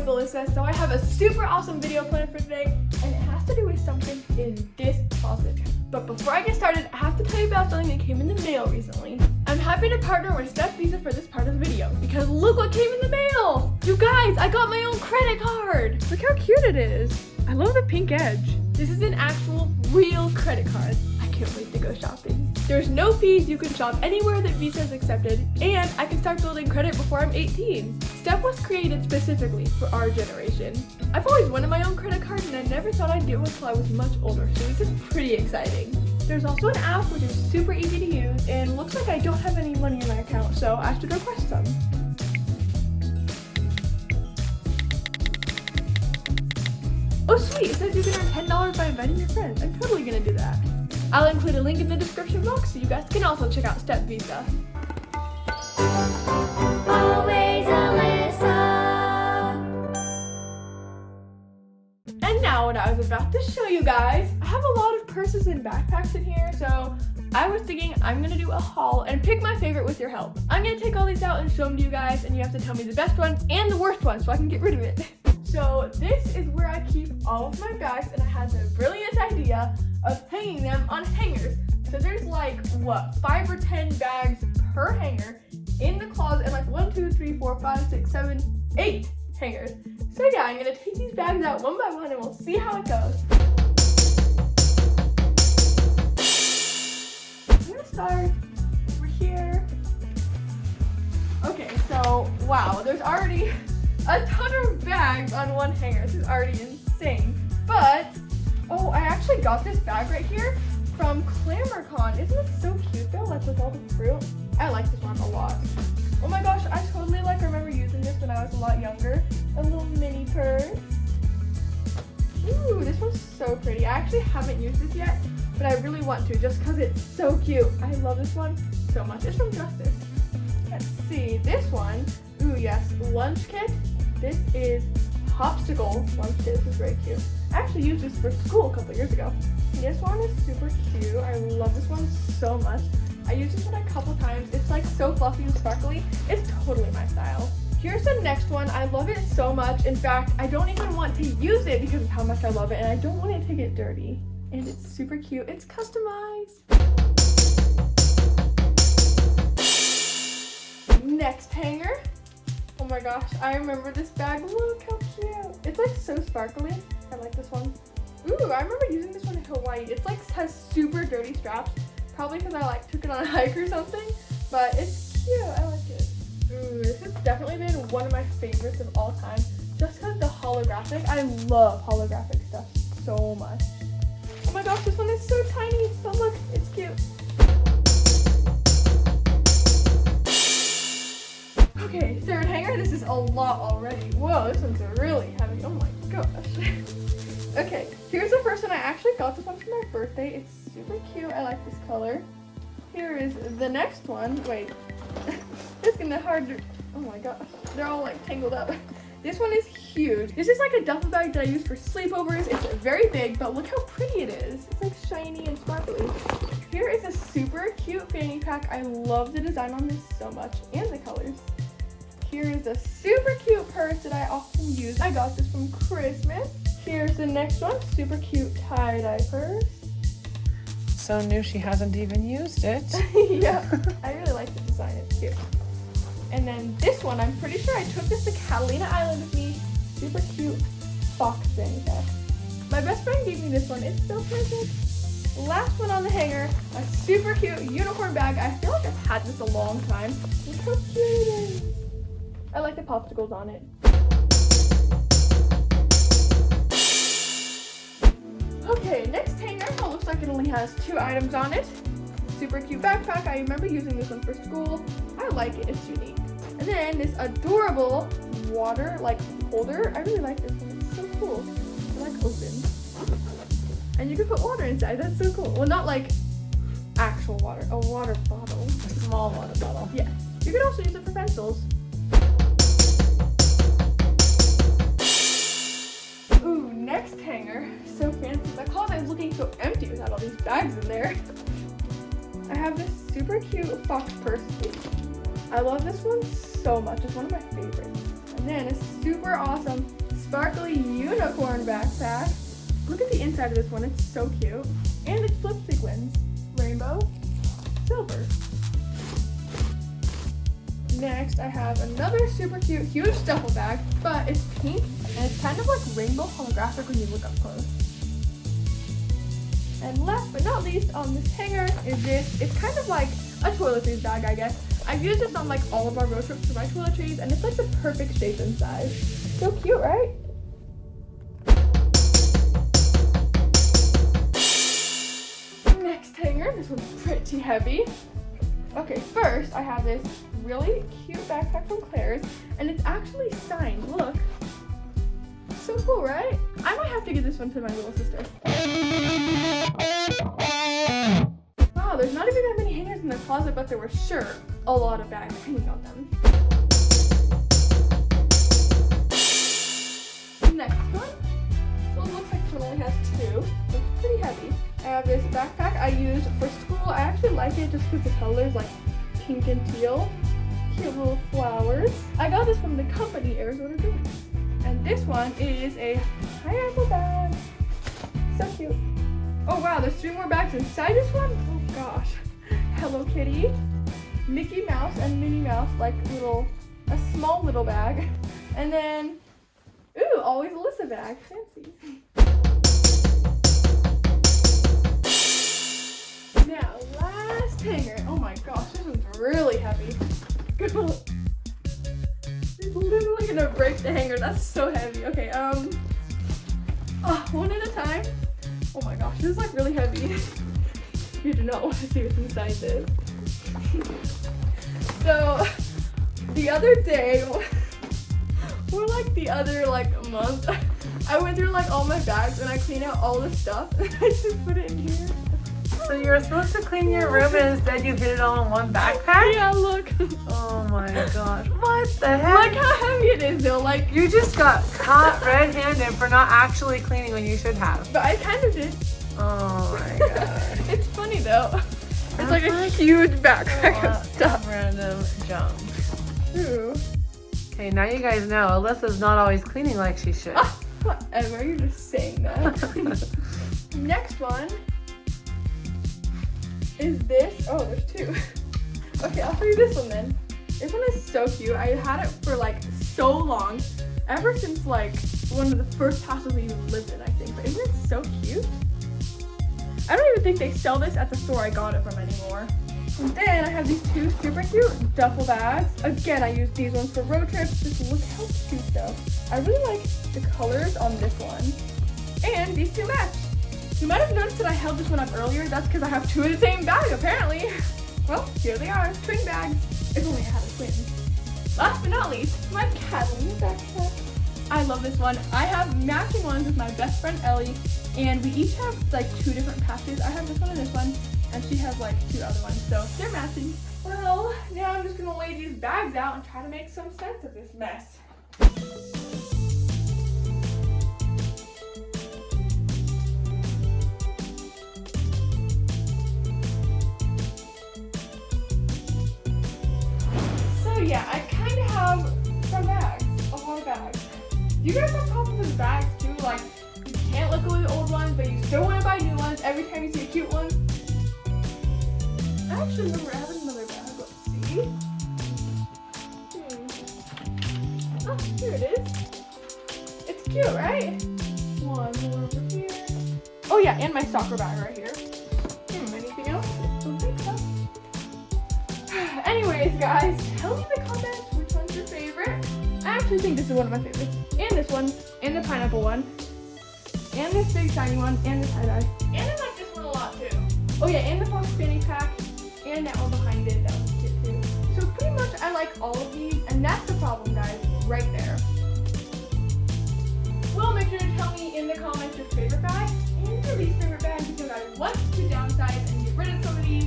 is Alyssa. So I have a super awesome video planned for today, and it has to do with something in this closet. But before I get started, I have to tell you about something that came in the mail recently. I'm happy to partner with Step Visa for this part of the video, because look what came in the mail! You guys, I got my own credit card! Look how cute it is! I love the pink edge. This is an actual, real credit card. I can't wait to go shopping. There's no fees, you can shop anywhere that Visa is accepted, and I can start building credit before I'm 18. Step was created specifically for our generation. I've always wanted my own credit card, and I never thought I'd do it until I was much older, so this is pretty exciting. There's also an app which is super easy to use, and looks like I don't have any money in my account, so I have to request some. Oh sweet, it says you can earn $10 by inviting your friends. I'm totally gonna do that. I'll include a link in the description box so you guys can also check out Step Visa. Always Alyssa. And now what I was about to show you guys, I have a lot of purses and backpacks in here, so I was thinking I'm gonna do a haul and pick my favorite with your help. I'm gonna take all these out and show them to you guys, and you have to tell me the best one and the worst one so I can get rid of it. So this is where I keep all of my bags, and I had the brilliant idea of hanging them on hangers. So there's like, what, 5 or 10 bags per hanger in the closet, and like 1, 2, 3, 4, 5, 6, 7, 8 hangers. So yeah, I'm gonna take these bags out one by one and we'll see how it goes. I'm gonna start over here. Okay, so wow, there's already a ton of bags on one hanger. This is already insane. But, oh, I actually got this bag right here from ClamorCon. Isn't it so cute though, like with all the fruit? I like this one a lot. Oh my gosh, I totally remember using this when I was a lot younger. A little mini purse. Ooh, this one's so pretty. I actually haven't used this yet, but I really want to just because it's so cute. I love this one so much. It's from Justice. Let's see, this one. Ooh, yes, lunch kit. This is popsicle lunch kit. This is very cute. I actually used this for school a couple years ago. This one is super cute. I love this one so much. I used this one a couple times. It's like so fluffy and sparkly. It's totally my style. Here's the next one. I love it so much. In fact, I don't even want to use it because of how much I love it, and I don't want it to get dirty. And it's super cute. It's customized. Next hanger. Oh my gosh, I remember this bag. Look how cute. It's like so sparkly. I like this one. Ooh, I remember using this one in Hawaii. It's like has super dirty straps. Probably because I like took it on a hike or something. But it's cute. I like it. Ooh, this has definitely been one of my favorites of all time. Just because the holographic. I love holographic stuff so much. Oh my gosh, this one is so tiny. But look, it's cute. Okay, third hanger. This is a lot already. Whoa, this one's really heavy. Oh my gosh. Okay, here's the first one. I actually got this one for my birthday. It's super cute. I like this color. Here is the next one. Wait, it's gonna be hard to, oh my gosh. They're all like tangled up. This one is huge. This is like a duffel bag that I use for sleepovers. It's very big, but look how pretty it is. It's like shiny and sparkly. Here is a super cute fanny pack. I love the design on this so much, and the colors. Here is a super cute purse that I often use. I got this from Christmas. Here's the next one, super cute tie-dye purse. So new she hasn't even used it. Yeah, I really like the design, it's cute. And then this one, I'm pretty sure I took this to Catalina Island with me. Super cute fox fanny pack. My best friend gave me this one, it's so perfect. Last one on the hanger, a super cute unicorn bag. I feel like I've had this a long time. Look how cute it is. I like the popsicles on it. Okay, next hanger. It looks like it only has 2 items on it. Super cute backpack. I remember using this one for school. I like it. It's unique. And then this adorable water holder. I really like this one. It's so cool. It like opens. And you can put water inside. That's so cool. Well, not like actual water. A water bottle. A small water bottle. Yeah. You can also use it for pencils. Ooh, next hanger. So fancy. The closet is looking so empty without all these bags in there. I have this super cute fox purse. I love this one so much. It's one of my favorites. And And then a super awesome sparkly unicorn backpack. Look at the inside of this one, it's so cute. And it's flip sequins. Rainbow, silver. Next, I have another super cute, huge duffel bag, but it's pink and it's kind of like rainbow holographic when you look up close. And last but not least on this hanger is this. It's kind of like a toiletries bag, I guess. I've used this on like all of our road trips for my toiletries, and it's like the perfect shape and size. So cute, right? Next hanger, this one's pretty heavy. Okay, first I have this really cute backpack from Claire's, and it's actually signed. Look. So cool, right? I might have to give this one to my little sister. Wow, there's not even that many hangers in the closet, but there were sure a lot of bags hanging on them. Next one. This one looks like this one only has two. It's pretty heavy. I have this backpack I use for school. I actually like it just because the color is like pink and teal. Cute little flowers. I got this from the company Arizona Dreams. And this one is a pineapple bag. So cute. Oh wow, there's 3 more bags inside this one? Oh gosh. Hello Kitty, Mickey Mouse and Minnie Mouse, like a small little bag. And then, ooh, always Alyssa bag, fancy. Now, last hanger. Oh my gosh, this one's really heavy. It's literally gonna break the hanger. That's so heavy. Okay, one at a time. Oh my gosh, this is like really heavy. You do not want to see what's inside this. So, the other day, or like the other month, I went through like all my bags and I cleaned out all the stuff and I just put it in here. So you were supposed to clean your room and instead you hid it all in one backpack? Yeah, look. Oh my gosh. What the heck? Look how heavy it is though, like. You just got caught red-handed for not actually cleaning when you should have. But I kind of did. Oh my god. It's funny though. It's like a huge backpack of stuff. Random junk. Ooh. Okay, now you guys know Alyssa's not always cleaning like she should. Whatever, you're just saying that. Next one is this. Oh, there's 2. Okay, I'll show you this one then. This one is so cute. I had it for like so long. Ever since like one of the first houses we even lived in, I think. But isn't it so cute? I don't even think they sell this at the store I got it from anymore. And then I have these 2 super cute duffel bags. Again, I use these ones for road trips. Just look how cute though. I really like the colors on this one. And these 2 match. You might have noticed that I held this one up earlier. That's because I have 2 in the same bag, apparently. Well, here they are, twin bags. If only I had a twin. Last but not least, my Catalina backpack. I love this one. I have matching ones with my best friend Ellie, and we each have like 2 different patches. I have this one and this one, and she has like 2 other ones, so they're matching. Well, now I'm just gonna lay these bags out and try to make some sense of this mess. So yeah, I kind of have some bags, a lot of bags. Do you guys have problems with bags too? Like, you can't let go of the old ones, but you still want to buy new ones every time you see a cute one? I actually remember I have another bag. Let's see. Oh, here it is. It's cute, right? One more over here. Oh yeah, and my soccer bag right here. Anything else? Don't think so. Anyways, guys, tell me in the comments which one's your favorite. I actually think this is one of my favorites. And this one, and the pineapple one, and this big shiny one, and the tie-dye. And I like this one a lot too. Oh yeah, and the fox fanny pack, and that one behind it, that one's cute too. So pretty much I like all of these, and that's the problem, guys, right there. Well, make sure to tell me in the comments your favorite bag and your least favorite bag, because I want to downsize and get rid of some of these.